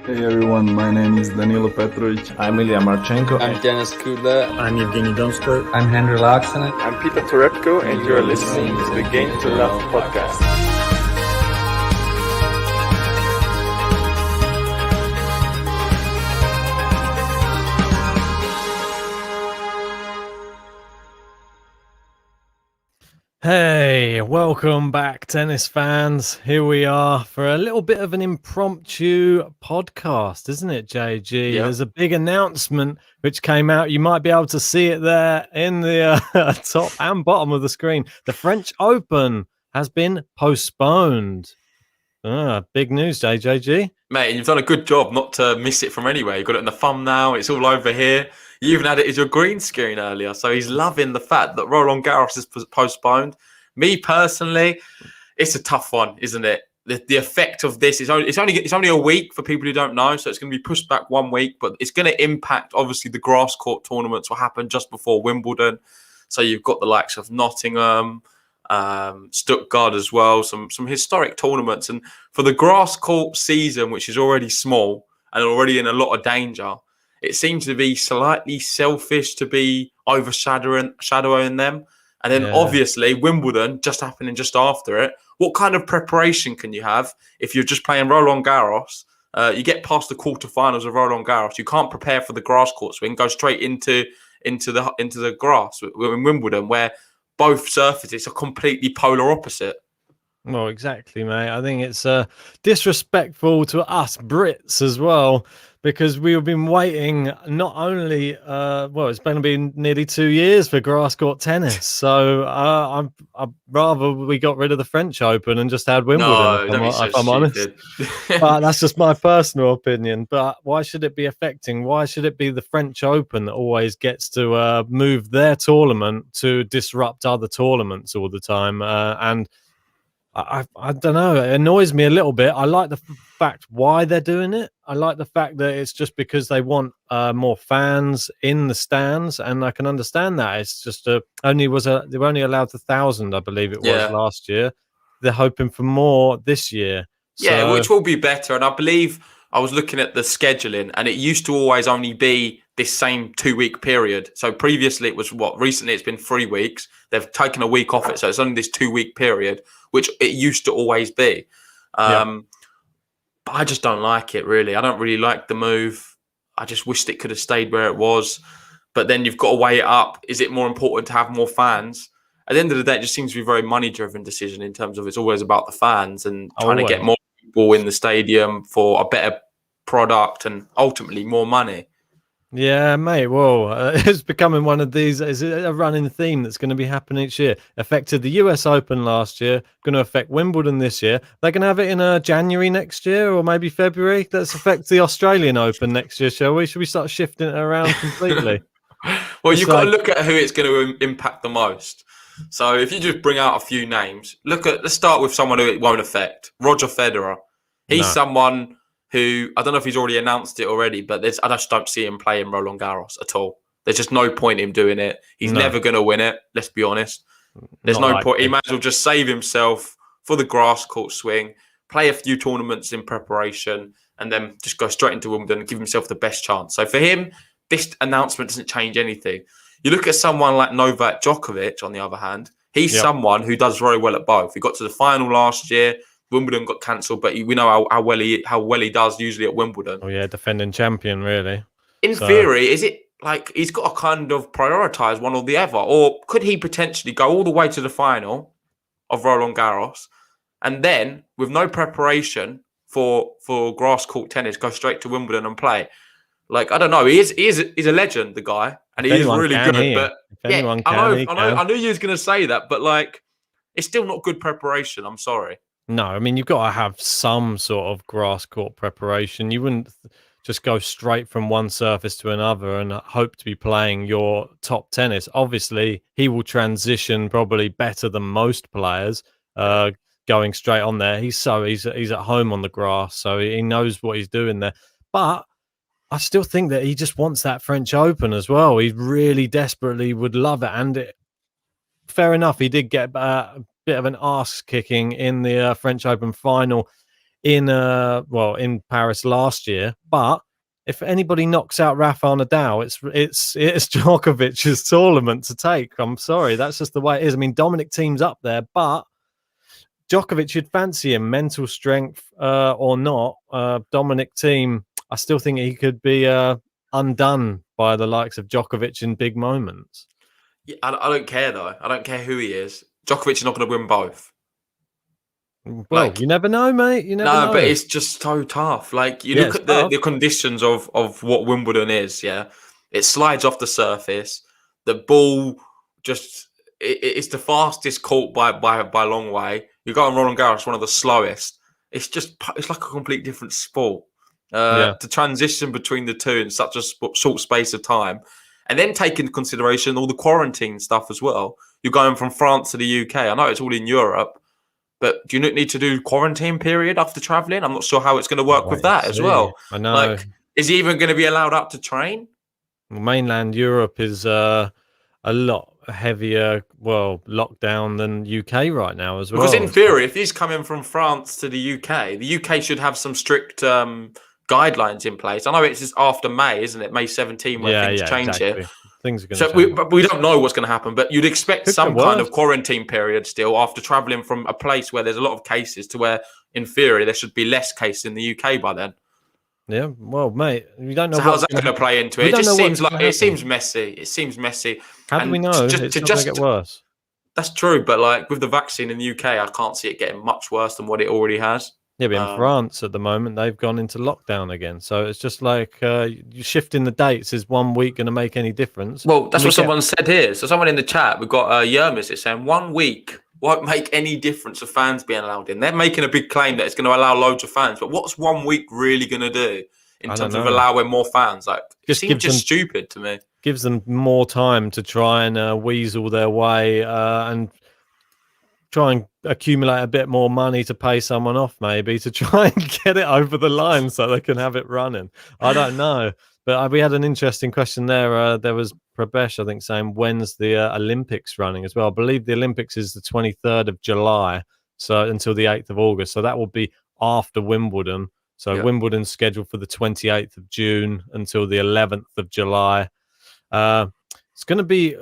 Hey everyone, my name is Danilo Petrovic. I'm Ilya Marchenko. I'm Denis Kudla. I'm Evgeny Donskoy. I'm Henry Laaksonen. I'm Peter Torebko, and you're listening to the Game to Love podcast. Hey, welcome back, tennis fans. Here we are for a little bit of an impromptu podcast, isn't it, JG? Yeah. There's a big announcement which came out. You might be able to see it there in the top and bottom of the screen. The French Open has been postponed. Big news, JG. Mate, you've done a good job not to miss it from anywhere. You've got it in the thumbnail. It's all over here. You even had it as your green screen earlier. So he's loving the fact that Roland Garros is postponed. Me personally, it's a tough one, isn't it? The effect of this is it's only a week for people who don't know. So it's going to be pushed back 1 week, but it's going to impact obviously the grass court tournaments will happen just before Wimbledon. So you've got the likes of Nottingham, Stuttgart as well, some historic tournaments. And for the grass court season, which is already small and already in a lot of danger, it seems to be slightly selfish to be overshadowing them. And then obviously Wimbledon just happening just after it. What kind of preparation can you have if you're just playing Roland Garros? You get past the quarterfinals of Roland Garros. You can't prepare for the grass court swing. Go straight into the grass in Wimbledon, where both surfaces are completely polar opposite. Well, exactly, mate. I think it's disrespectful to us Brits as well, because we've been waiting not only, it's going to be nearly 2 years for grass court tennis. So I'd rather we got rid of the French Open and just had Wimbledon, if I'm honest. But that's just my personal opinion. But why should it be affecting? Why should it be the French Open that always gets to move their tournament to disrupt other tournaments all the time? And I don't know. It annoys me a little bit. I like the fact why they're doing it. I like the fact that it's just because they want more fans in the stands, and I can understand that. It's just they were only allowed 1,000, I believe it was last year. They're hoping for more this year. Yeah, which will be better. And I believe I was looking at the scheduling, and it used to always only be this same 2 week period. So previously it was recently it's been 3 weeks. They've taken a week off it. So it's only this 2 week period, which it used to always be. But I just don't like it, really. I don't really like the move. I just wished it could have stayed where it was. But then you've got to weigh it up. Is it more important to have more fans? At the end of the day, it just seems to be a very money-driven decision in terms of it's always about the fans and trying to get more people in the stadium for a better product and ultimately more money. Yeah, mate. Well, it's becoming one of these. Is it a running theme that's going to be happening each year? Affected the US Open last year, going to affect Wimbledon this year. They're going to have it in January next year or maybe February. Let's affect the Australian Open next year, shall we? Should we start shifting it around completely? Well, you've got to look at who it's going to impact the most. So if you just bring out a few names, let's start with someone who it won't affect. Roger Federer. He's someone who, I don't know if he's already announced it already, but I just don't see him playing Roland Garros at all. There's just no point in him doing it. He's never going to win it, let's be honest. There's no point. He might as well just save himself for the grass court swing, play a few tournaments in preparation, and then just go straight into Wimbledon and give himself the best chance. So for him, this announcement doesn't change anything. You look at someone like Novak Djokovic, on the other hand, he's someone who does very well at both. He got to the final last year. Wimbledon got cancelled, but we know how well he does usually at Wimbledon. Oh yeah, defending champion, really. In theory, is it like he's got to kind of prioritise one or the other, or could he potentially go all the way to the final of Roland Garros and then, with no preparation for grass court tennis, go straight to Wimbledon and play? Like, I don't know. He's a legend, the guy, and he is really good. But I knew you was going to say that, but like, it's still not good preparation. I'm sorry. No, I mean, you've got to have some sort of grass court preparation. You wouldn't just go straight from one surface to another and hope to be playing your top tennis. Obviously, he will transition probably better than most players going straight on there. He's at home on the grass, so he knows what he's doing there. But I still think that he just wants that French Open as well. He really desperately would love it. And fair enough, he did get bit of an arse kicking in the French Open final in Paris last year. But if anybody knocks out Rafael Nadal, it's Djokovic's tournament to take. I'm sorry, that's just the way it is. I mean, Dominic Thiem's up there, but Djokovic, you'd fancy him, mental strength or not. Dominic Thiem, I still think he could be undone by the likes of Djokovic in big moments. Yeah, I don't care though. I don't care who he is. Djokovic is not going to win both. Well, you never know, mate. You never know. But it's just so tough. Like you look at the conditions of what Wimbledon is. Yeah, it slides off the surface. The ball just it's the fastest court by a long way. You go on Roland Garros, one of the slowest. It's like a complete different sport. To transition between the two in such a short space of time, and then take into consideration all the quarantine stuff as well. You're going from France to the UK. I know it's all in Europe, but do you need to do quarantine period after travelling? I'm not sure how it's going to work with that as well. I know. Like, is he even going to be allowed up to train? Mainland Europe is a lot heavier, lockdown than UK right now as well. Because in theory, if he's coming from France to the UK should have some strict guidelines in place. I know it's just after May, isn't it? May 17 where things change here. Things are going to change. We don't know what's going to happen, but you'd expect some kind of quarantine period still after travelling from a place where there's a lot of cases to where, in theory, there should be less cases in the UK by then. Yeah, well, mate, you don't know. So how's that going to play into it? It just seems like it seems messy. It seems messy. How do we know? It's not going to get worse. That's true, but like with the vaccine in the UK, I can't see it getting much worse than what it already has. Yeah, but in France at the moment, they've gone into lockdown again. So it's just like you shifting the dates. Is 1 week going to make any difference? Well, that's what someone said here. So someone in the chat, we've got Yermis is saying 1 week won't make any difference of fans being allowed in. They're making a big claim that it's going to allow loads of fans. But what's 1 week really going to do in terms of allowing more fans? Like, it seems just stupid to me. Gives them more time to try and weasel their way and try and accumulate a bit more money to pay someone off, maybe, to try and get it over the line so they can have it running. I don't know. But we had an interesting question there. There was Prabesh, I think, saying, when's the Olympics running as well? I believe the Olympics is the 23rd of July, so until the 8th of August. So that will be after Wimbledon. So Wimbledon's scheduled for the 28th of June until the 11th of July. It's going to be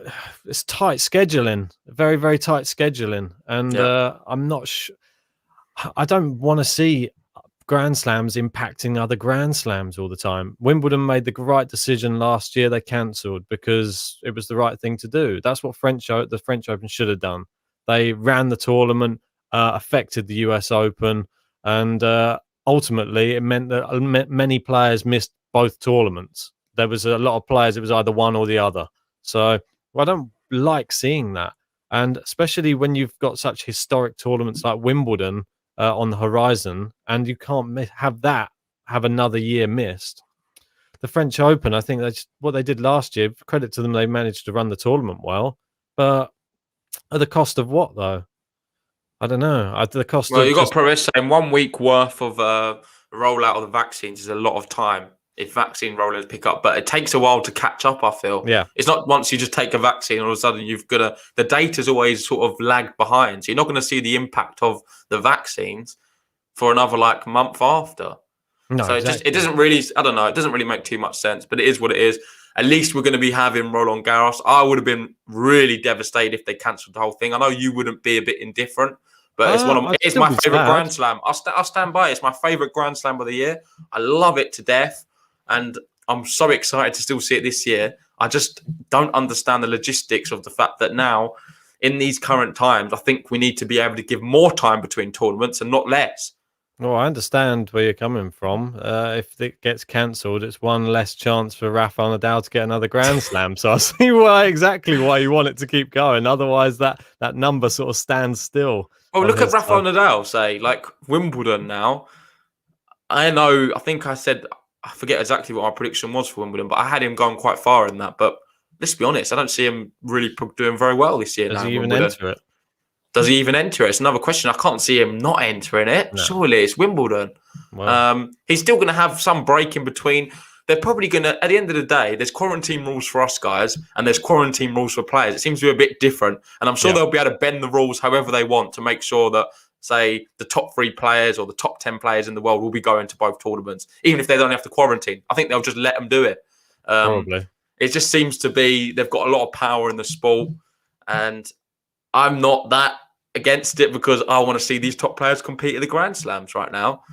tight scheduling, very, very tight scheduling. And I'm not sure. I don't want to see Grand Slams impacting other Grand Slams all the time. Wimbledon made the right decision last year. They cancelled because it was the right thing to do. That's what the French Open should have done. They ran the tournament, affected the US Open, and ultimately it meant that many players missed both tournaments. There was a lot of players, it was either one or the other. So I don't like seeing that. And especially when you've got such historic tournaments like Wimbledon on the horizon, and you can't have another year missed. The French Open, I think that's what they did last year. Credit to them, they managed to run the tournament well. But at the cost of what, though? I don't know. At the cost of... you've got Perez saying 1 week worth of rollout of the vaccines is a lot of time if vaccine rollers pick up, but it takes a while to catch up, I feel. Yeah. It's not once you just take a vaccine, all of a sudden the data's always sort of lagged behind. So you're not going to see the impact of the vaccines for another month after. No, so exactly. it doesn't really, I don't know, it doesn't really make too much sense, but it is what it is. At least we're going to be having Roland Garros. I would have been really devastated if they cancelled the whole thing. I know you wouldn't be a bit indifferent, but it's my favourite Grand Slam. I'll stand by it. It's my favourite Grand Slam of the year. I love it to death. And I'm so excited to still see it this year. I just don't understand the logistics of the fact that now, in these current times, I think we need to be able to give more time between tournaments and not less. Well, I understand where you're coming from. If it gets cancelled, it's one less chance for Rafael Nadal to get another Grand Slam. So I see exactly why you want it to keep going. Otherwise, that number sort of stands still. Well, look at Rafael Nadal, say, like Wimbledon now. I forget exactly what my prediction was for Wimbledon, but I had him going quite far in that. But let's be honest, I don't see him really doing very well this year. Does he even enter it? Does he even enter it? It's another question. I can't see him not entering it. No. Surely it's Wimbledon. Wow. He's still going to have some break in between. They're probably going to, at the end of the day, there's quarantine rules for us guys and there's quarantine rules for players. It seems to be a bit different. And I'm sure they'll be able to bend the rules however they want to make sure that say the top 3 players or the top 10 players in the world will be going to both tournaments, even if they don't have to quarantine. I think they'll just let them do it. Probably. It just seems to be they've got a lot of power in the sport, and I'm not that against it because I want to see these top players compete at the Grand Slams right now.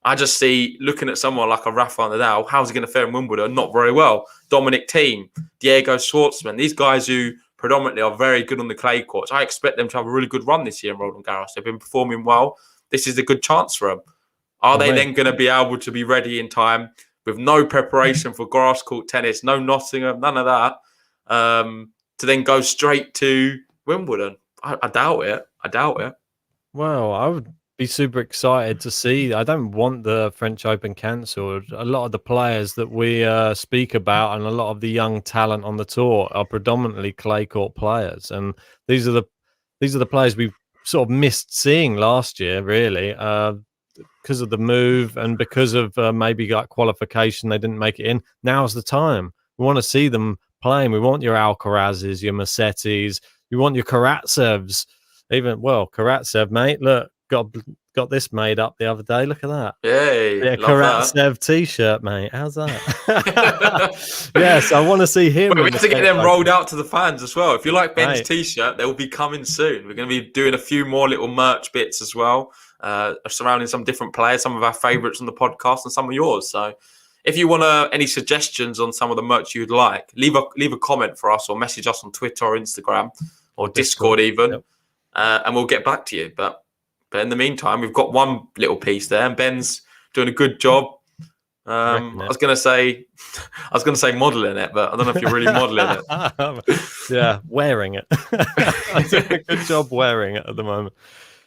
I just see, looking at someone like a Rafael Nadal, how's he going to fare in Wimbledon? Not very well. Dominic Thiem, Diego Schwartzman, these guys who predominantly are very good on the clay courts. I expect them to have a really good run this year in Roland Garros. They've been performing well. This is a good chance for them. Are they then going to be able to be ready in time with no preparation for grass court tennis, no Nottingham, none of that, to then go straight to Wimbledon? I doubt it. Well, I would be super excited to see. I don't want the French Open cancelled. A lot of the players that we speak about and a lot of the young talent on the tour are predominantly clay court players, and these are the players we sort of missed seeing last year, really, because of the move and because of maybe like qualification they didn't make it in. Now's the time. We want to see them playing. We want your Alcarazes, your Musettis. We want your Karatsevs. Karatsev, mate, look, got this made up the other day. Look at that. Yay, Karatsev t-shirt, mate. How's that? Yes, I want to see him. We have to get them rolled out to the fans as well. If you like Ben's t-shirt, they will be coming soon. We're going to be doing a few more little merch bits as well, surrounding some different players, some of our favourites on the podcast and some of yours. So if you want any suggestions on some of the merch you'd like, leave a comment for us or message us on Twitter or Instagram or Discord even. Yep. And we'll get back to you. But in the meantime, we've got one little piece there, and Ben's doing a good job. I was going to say modelling it, but I don't know if you're really modelling it. Yeah, wearing it. I'm doing a good job wearing it at the moment.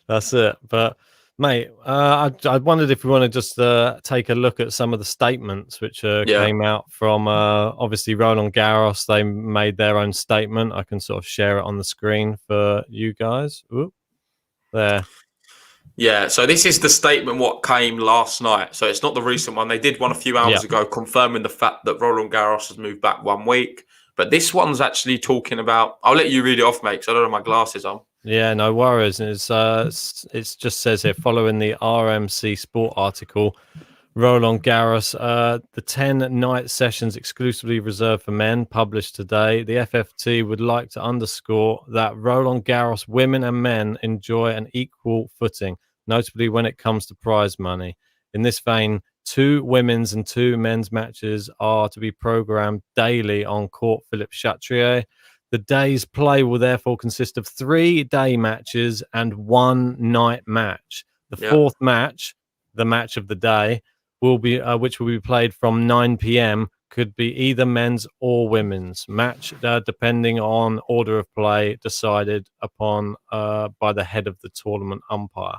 That's it. But mate, I wondered if we want to just take a look at some of the statements which came out from obviously Roland Garros. They made their own statement. I can sort of share it on the screen for you guys. Ooh, there. Yeah, so this is the statement what came last night. So it's not the recent one. They did one a few hours ago confirming the fact that Roland Garros has moved back 1 week. But this one's actually talking about... I'll let you read it off, mate, because I don't have my glasses on. Yeah, no worries. It's just says here, following the RMC Sport article, Roland Garros, the 10 night sessions exclusively reserved for men published today. The FFT would like to underscore that Roland Garros women and men enjoy an equal footing, notably when it comes to prize money. In this vein, 2 women's and 2 men's matches are to be programmed daily on Court Philippe Chatrier. The day's play will therefore consist of 3 day matches and 1 night match. The fourth match, the match of the day, will be which will be played from 9 p.m. could be either men's or women's match, depending on order of play decided upon by the head of the tournament umpire.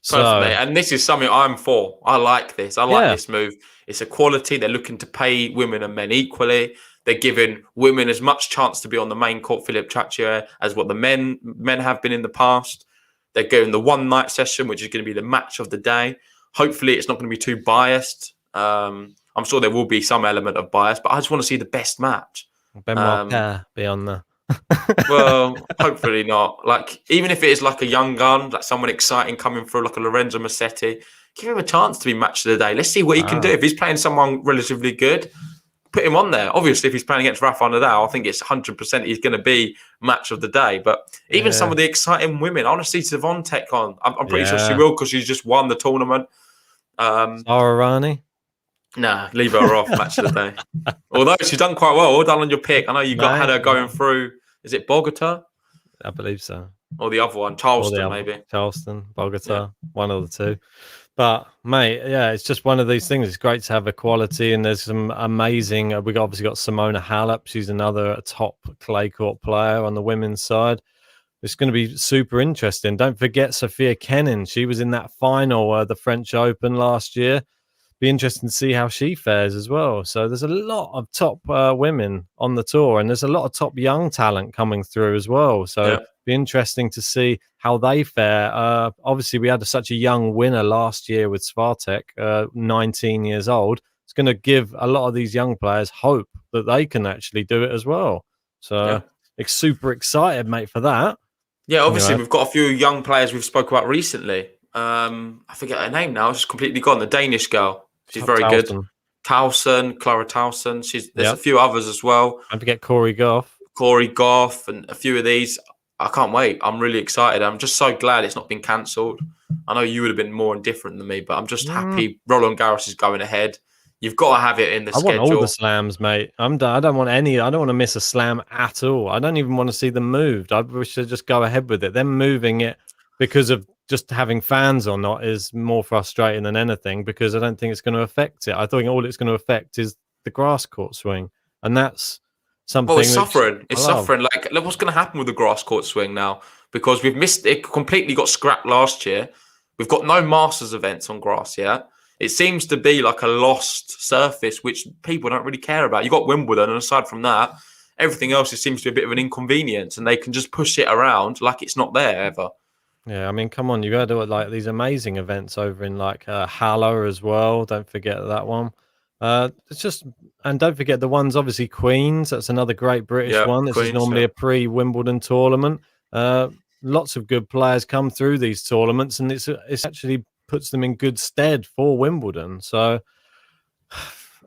Personally, and this is something I'm for. I like this. I like this move. It's equality. They're looking to pay women and men equally. They're giving women as much chance to be on the main court, Philippe Chatrier, as what the men have been in the past. They're going the 1 night session, which is going to be the match of the day. Hopefully, it's not going to be too biased. I'm sure there will be some element of bias, but I just want to see the best match. Ben Marquez be on there. Well, hopefully not. Like, even if it is like a young gun, like someone exciting coming through, like a Lorenzo Musetti, give him a chance to be match of the day. Let's see what he can do. If he's playing someone relatively good, put him on there. Obviously, if he's playing against Rafa Nadal, I think it's 100% he's going to be match of the day. But even some of the exciting women, I want to see Swiatek on. I'm pretty sure she will because she's just won the tournament. Sara Rani? Nah, leave her off match of the day. Although she's done quite well. Well done on your pick. I know you had her going through. Is it Bogota? I believe so. Or the other one, Charleston, maybe. Charleston, Bogota, one of the two. But, mate, it's just one of these things. It's great to have equality, and there's some amazing... We've obviously got Simona Halep. She's another top clay court player on the women's side. It's going to be super interesting. Don't forget Sophia Kenin. She was in that final, the French Open last year. Be interesting to see how she fares as well. So there's a lot of top women on the tour, and there's a lot of top young talent coming through as well. So be interesting to see how they fare. Obviously, we had such a young winner last year with Swiatek, 19 years old. It's going to give a lot of these young players hope that they can actually do it as well. So it's super excited, mate, for that. Yeah, obviously Anyway, we've got a few young players we've spoke about recently. I forget her name now. It's just completely gone. The Danish girl. She's very good. Towson. Towson, Clara Towson. There's a Yep. few others as well. Don't forget Corey Goff. Corey Goff and a few of these. I can't wait. I'm really excited. I'm just so glad it's not been cancelled. I know you would have been more indifferent than me, but I'm just Mm, happy Roland Garros is going ahead. You've got to have it in the I want all the schedule. slams, mate. I'm done. I don't want any. I don't want to miss a slam at all. I don't even want to see them moved. I wish they'd just go ahead with it. Them moving it because of just having fans or not is more frustrating than anything, because I don't think it's going to affect it. I think all it's going to affect is the grass court swing, and that's Well, something it's which suffering. I It's love. suffering. Like, look what's going to happen with the grass court swing now, because we've missed it. Completely got scrapped last year. We've got no Masters events on grass yet. It seems to be like a lost surface, which people don't really care about. You got Wimbledon, and aside from that, everything else just seems to be a bit of an inconvenience, and they can just push it around like it's not there ever. Yeah, I mean, come on, you got to do like these amazing events over in like Halle as well. Don't forget that one. It's just, and don't forget the ones obviously Queens. That's another great British Yeah, one. This is Queens. normally Yeah. a pre-Wimbledon tournament. Lots of good players come through these tournaments, and it's actually puts them in good stead for Wimbledon. So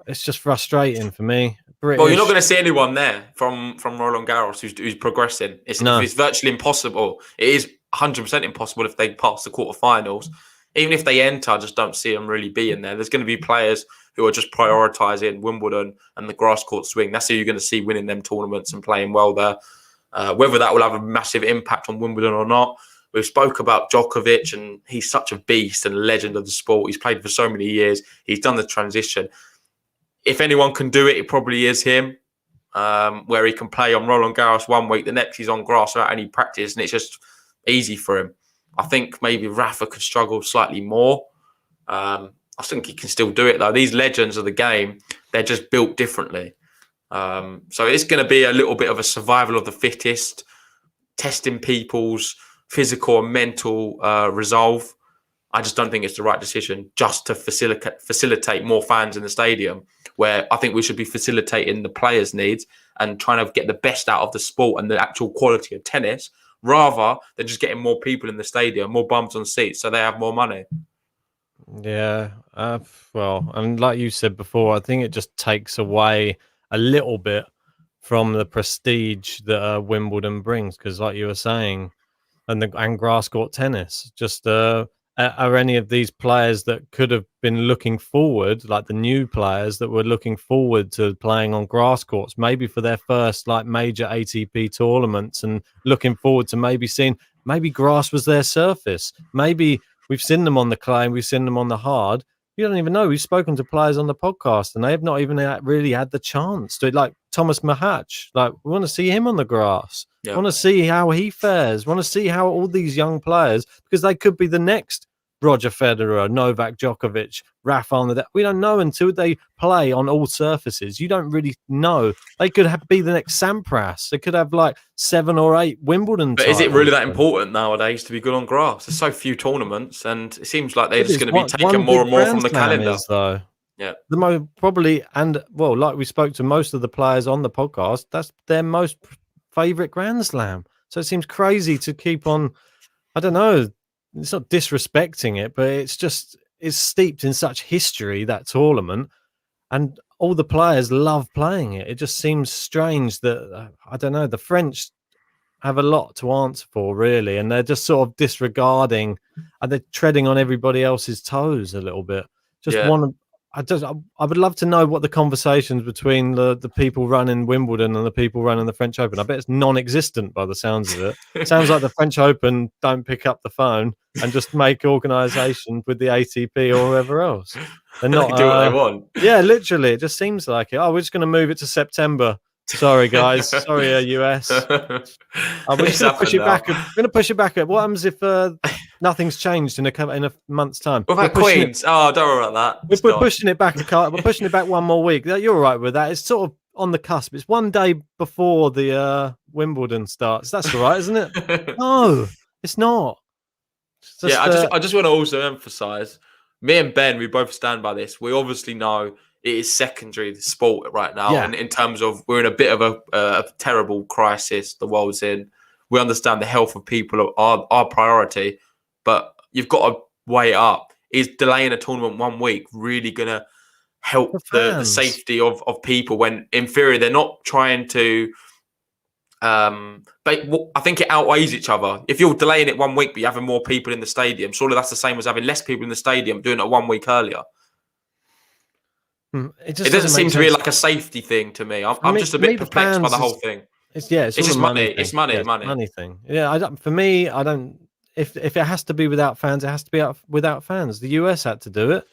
it's just frustrating for me. Well, you're not British, going to see anyone there from Roland Garros who's progressing. no. It's virtually impossible. It is 100% impossible if they pass the quarterfinals. Even if they enter, I just don't see them really being there. There's going to be players who are just prioritising Wimbledon and the grass court swing. That's who you're going to see winning them tournaments and playing well there. Whether that will have a massive impact on Wimbledon or not, we've spoke about Djokovic, and he's such a beast and a legend of the sport. He's played for so many years. He's done the transition. If anyone can do it, it probably is him. Where he can play on Roland Garros one week, the next he's on grass without any practice, and it's just easy for him. I think maybe Rafa could struggle slightly more. I think he can still do it though. These legends of the game, they're just built differently. So it's going to be a little bit of a survival of the fittest, testing people's physical and mental resolve. I just don't think it's the right decision just to facilitate more fans in the stadium, where I think we should be facilitating the players' needs and trying to get the best out of the sport and the actual quality of tennis, rather than just getting more people in the stadium, more bums on seats, so they have more money. Yeah, well, and like you said before, I think it just takes away a little bit from the prestige that Wimbledon brings, because, like you were saying, and grass court tennis, just are any of these players that could have been looking forward, like the new players that were looking forward to playing on grass courts, maybe for their first like major ATP tournaments, and looking forward to maybe seeing maybe grass was their surface, maybe. We've seen them on the clay, we've seen them on the hard. You don't even know. We've spoken to players on the podcast, and they have not even really had the chance to, like Thomas Mahach. Like, we want to see him on the grass. Yeah. Want to see how he fares. Want to see how all these young players, because they could be the next Roger Federer, Novak Djokovic, Rafael Nadal. We don't know until they play on all surfaces. You don't really know. They could be the next Sampras. They could have like 7 or 8 Wimbledon. But is it really that important nowadays to be good on grass? There's so few tournaments, and it seems like they're just going to be taken more and more from the calendar. Though. Yeah. The most probably, and well, like we spoke to most of the players on the podcast, that's their most favorite Grand Slam. So it seems crazy to keep on. I don't know. It's not disrespecting it, but it's steeped in such history, that tournament, and all the players love playing it. It just seems strange that I don't know. The French have a lot to answer for, really, and they're just sort of disregarding, and they're treading on everybody else's toes a little bit. I would love to know what the conversations between the people running Wimbledon and the people running the French Open. I bet it's non-existent by the sounds of it. It sounds like the French Open don't pick up the phone and just make organisation with the ATP or whoever else. They're not They do what they want. Yeah, literally, it just seems like it. Oh, we're just going to move it to September. Sorry, guys. Sorry, US. We're just going to push it back. We're going to push it back. What happens if nothing's changed in a month's time? What about Queens? Don't worry about that. We're pushing it back. We're pushing it back one more week. You're all right with that? It's sort of on the cusp. It's one day before the Wimbledon starts. That's all right, isn't it? No, it's not. It's just, I just want to also emphasise, me and Ben, we both stand by this. We obviously know it is secondary, the sport right now. Yeah. And in terms of, we're in a bit of a terrible crisis the world's in. we understand the health of people are our priority, but you've got to weigh it up. Is delaying a tournament 1 week really going to help the safety of people when, in theory, they're not trying to... but I think it outweighs each other. If you're delaying it 1 week, but you're having more people in the stadium, surely that's the same as having less people in the stadium doing it 1 week earlier. It doesn't seem to be like a safety thing to me. I'm just a bit perplexed by the whole thing. It's just money. It's money. Money thing. Yeah, for me, I don't. If it has to be without fans, it has to be without fans. The US had to do it.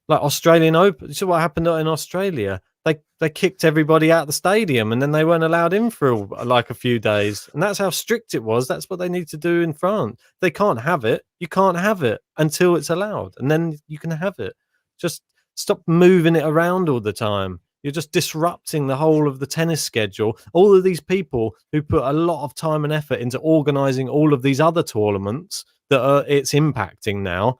Like Australian Open. You see what happened in Australia? They kicked everybody out of the stadium, and then they weren't allowed in for like a few days. And that's how strict it was. That's what they need to do in France. They can't have it. You can't have it until it's allowed, and then you can have it. Just stop moving it around all the time. You're just disrupting the whole of the tennis schedule. All of these people who put a lot of time and effort into organising all of these other tournaments that it's impacting now.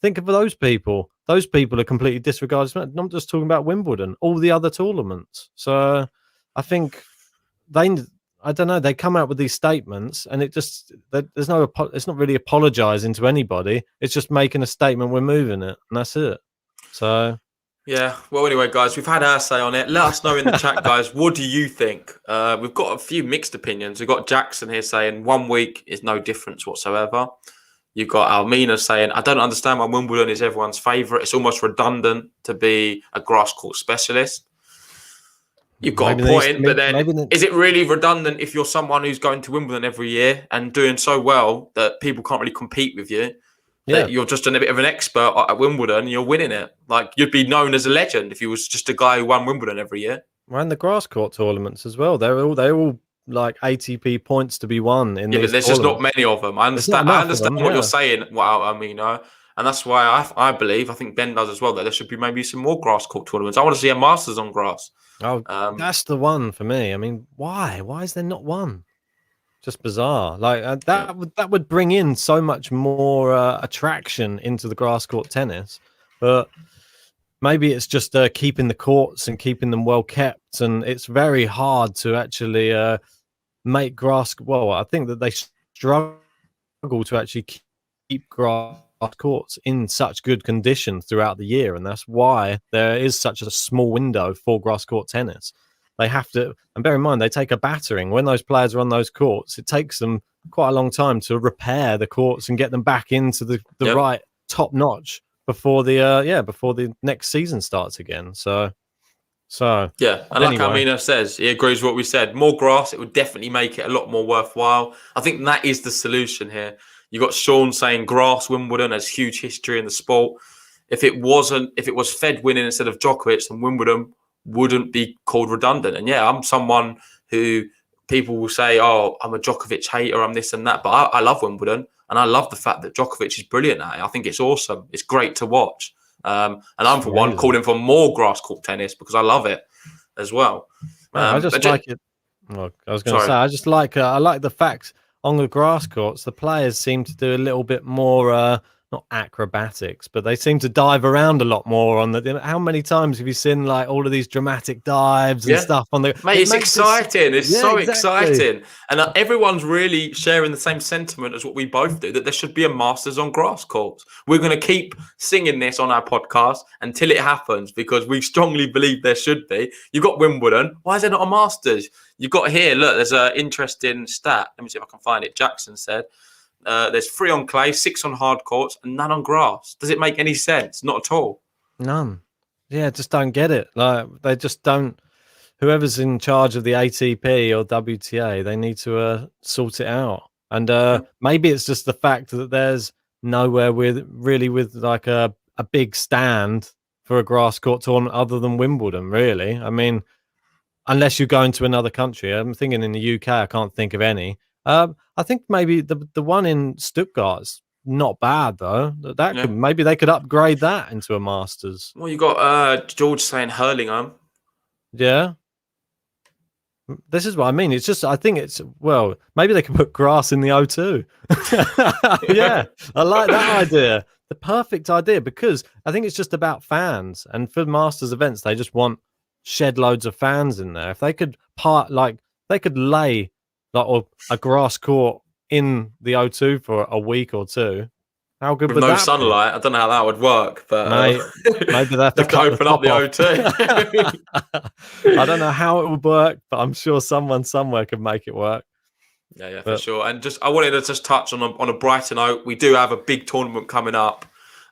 Think of those people. Those people are completely disregarded. I'm not just talking about Wimbledon, all the other tournaments. So I think I don't know, they come out with these statements and it's not really apologising to anybody. It's just making a statement, we're moving it, and that's it. So... yeah, well, anyway, guys, we've had our say on it. Let us know in the chat, guys. What do you think? We've got a few mixed opinions. We've got Jackson here saying 1 week is no difference whatsoever. You've got Almina saying, I don't understand why Wimbledon is everyone's favourite. It's almost redundant to be a grass court specialist. You've got a point, but then is it really redundant if you're someone who's going to Wimbledon every year and doing so well that people can't really compete with you? Yeah. You're just a bit of an expert at Wimbledon and you're winning it. Like, you'd be known as a legend if you was just a guy who won Wimbledon every year. And the grass court tournaments as well. They're all like ATP points to be won in. Yeah, but there's just not many of them. I understand what you're saying. And that's why I think Ben does as well, that there should be maybe some more grass court tournaments. I want to see a Masters on grass. Oh, that's the one for me. I mean, why? Why is there not one? Just bizarre. Like that would bring in so much more attraction into the grass court tennis, but maybe it's just keeping the courts and keeping them well kept, and it's very hard to actually make grass. Well, I think that they struggle to actually keep grass courts in such good condition throughout the year, and that's why there is such a small window for grass court tennis. They have to, and bear in mind, they take a battering. When those players are on those courts, it takes them quite a long time to repair the courts and get them back into the right top notch before the next season starts again. So yeah, and anyway, like Amina says, he agrees with what we said. More grass, it would definitely make it a lot more worthwhile. I think that is the solution here. You got Sean saying grass Wimbledon has huge history in the sport. If it was Fed winning instead of Djokovic, then Wimbledon wouldn't be called redundant. And yeah, I'm someone who people will say, oh, I'm a Djokovic hater, I'm this and that, but I love Wimbledon, and I love the fact that Djokovic is brilliant at it. I think it's awesome. It's great to watch. And I'm, for one, calling for more grass court tennis because I love it as well. I just like it. Well, I was going to say, I just like I like the fact on the grass courts, the players seem to do a little bit more not acrobatics, but they seem to dive around a lot more on the. How many times have you seen like all of these dramatic dives and stuff on the? Mate, it's exciting. It's so exciting, and everyone's really sharing the same sentiment as what we both do. That there should be a Masters on grass courts. We're going to keep singing this on our podcast until it happens because we strongly believe there should be. You've got Wimbledon. Why is there not a Masters? You've got here. Look, there's an interesting stat. Let me see if I can find it. Jackson said. There's 3 on clay, 6 on hard courts, and none on grass. Does it make any sense? Not at all. None. Yeah, just don't get it. Like they just don't. Whoever's in charge of the ATP or WTA, they need to sort it out. And maybe it's just the fact that there's nowhere with like a big stand for a grass court tournament other than Wimbledon. Really, I mean, unless you're going to another country. I'm thinking in the UK, I can't think of any. I think maybe the one in Stuttgart's not bad though. Maybe they could upgrade that into a Masters. Well, you got George saying Hurlingham. Yeah, this is what I mean. It's just I think maybe they could put grass in the O2. Yeah, I like that idea. The perfect idea because I think it's just about fans, and for Masters events they just want shed loads of fans in there. If they could they could lay like, or a grass court in the O2 for a week or two. How good With would no that sunlight, I don't know how that would work, but Mate, maybe they have to have to cut the open up the top O2. off. I don't know how it would work, but I'm sure someone somewhere could make it work. Yeah, for But- sure. And I wanted to just touch on a brighter note. We do have a big tournament coming up,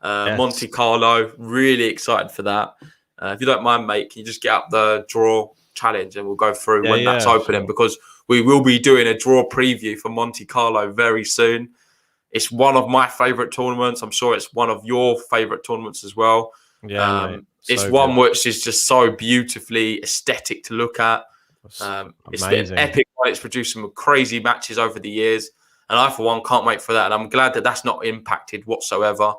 Yes. Monte Carlo. Really excited for that. If you don't mind, mate, can you just get up the draw challenge and we'll go through when that's opening, sure. because we will be doing a draw preview for Monte Carlo very soon. It's one of my favourite tournaments. I'm sure it's one of your favourite tournaments as well. Yeah, mate. It's So one good. which is just so beautifully aesthetic to look at. It's Amazing. an epic one. It's produced some crazy matches over the years. And I, for one, can't wait for that. And I'm glad that that's not impacted whatsoever.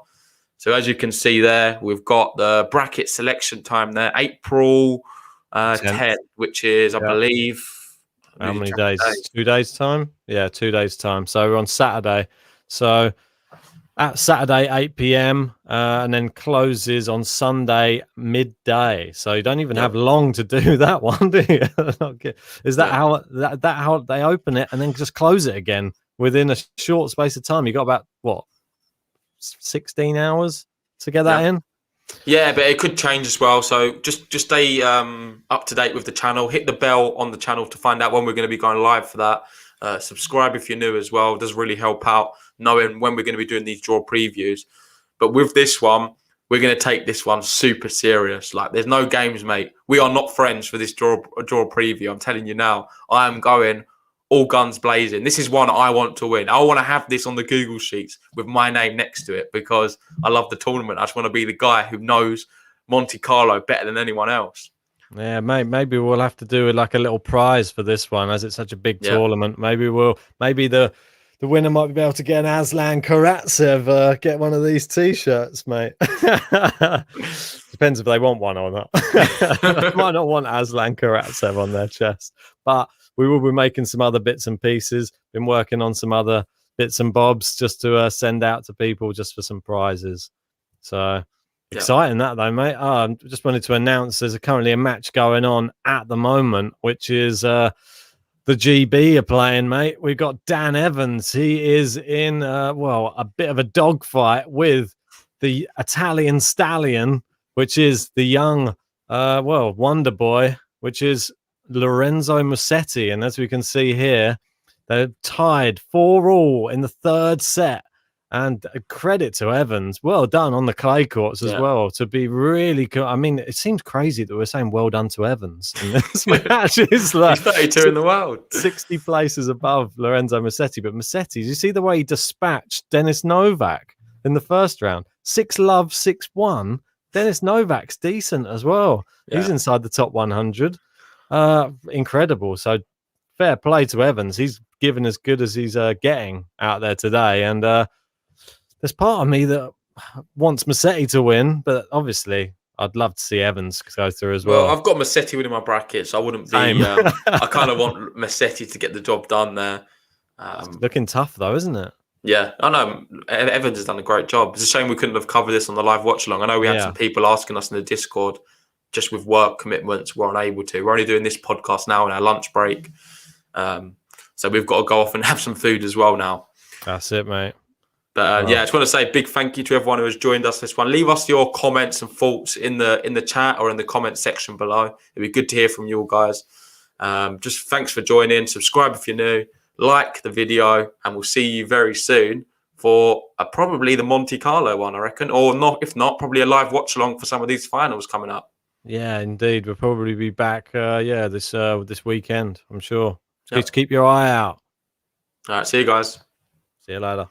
So as you can see there, we've got the bracket selection time there, April 10th, which is, I believe... How many days? 2 days time? Yeah, 2 days time. So we're on Saturday. So at Saturday, 8 p.m. And then closes on Sunday midday. So you don't even have long to do that one, do you? Is that how how they open it and then just close it again within a short space of time? You got about what, 16 hours to get that in? Yeah, but it could change as well. So just stay up to date with the channel. Hit the bell on the channel to find out when we're going to be going live for that. Subscribe if you're new as well. It does really help out knowing when we're going to be doing these draw previews. But with this one, we're going to take this one super serious. Like, there's no games, mate. We are not friends for this draw preview. I'm telling you now. I am going all guns blazing. This is one I want to win. I want to have this on the Google Sheets with my name next to it because I love the tournament. I just want to be the guy who knows Monte Carlo better than anyone else. Yeah, maybe we'll have to do like a little prize for this one, as it's such a big tournament. Maybe the winner might be able to get an Aslan Karatsev, get one of these T-shirts, mate. Depends if they want one or not. They might not want Aslan Karatsev on their chest, but we will be making some other bits and pieces. Been working on some other bits and bobs just to send out to people just for some prizes. So exciting that though, mate. I just wanted to announce there's currently a match going on at the moment, which is the GB are playing, mate. We've got Dan Evans. He is in a bit of a dogfight with the Italian stallion, which is the young wonder boy, which is Lorenzo Musetti. And as we can see here, they're tied 4-4 in the third set. And credit to Evans. Well done on the clay courts as well, to be really cool. I mean, it seems crazy that we're saying well done to Evans in this match. It's like he's 32 in the world. 60 places above Lorenzo Musetti. But Musetti, you see the way he dispatched Denis Novak in the first round? 6-love, 6-1. Denis Novak's decent as well. Yeah. He's inside the top 100. Incredible. So fair play to Evans. He's given as good as he's getting out there today. And there's part of me that wants Musetti to win, but obviously I'd love to see Evans go through as well. Well, I've got Musetti within my bracket, so I wouldn't be... I kind of want Musetti to get the job done there. It's looking tough though, isn't it? Yeah, I know. Evans has done a great job. It's a shame we couldn't have covered this on the live watch along. I know we had some people asking us in the Discord, just with work commitments, we're unable to. We're only doing this podcast now in our lunch break. So we've got to go off and have some food as well now. That's it, mate. But I just want to say a big thank you to everyone who has joined us this one. Leave us your comments and thoughts in the chat or in the comment section below. It'd be good to hear from you all guys. Just thanks for joining. Subscribe if you're new. Like the video, and we'll see you very soon for probably the Monte Carlo one, I reckon, or not. If not, probably a live watch along for some of these finals coming up. Yeah, indeed. We'll probably be back. This weekend, I'm sure. Just keep your eye out. All right, see you guys. See you later.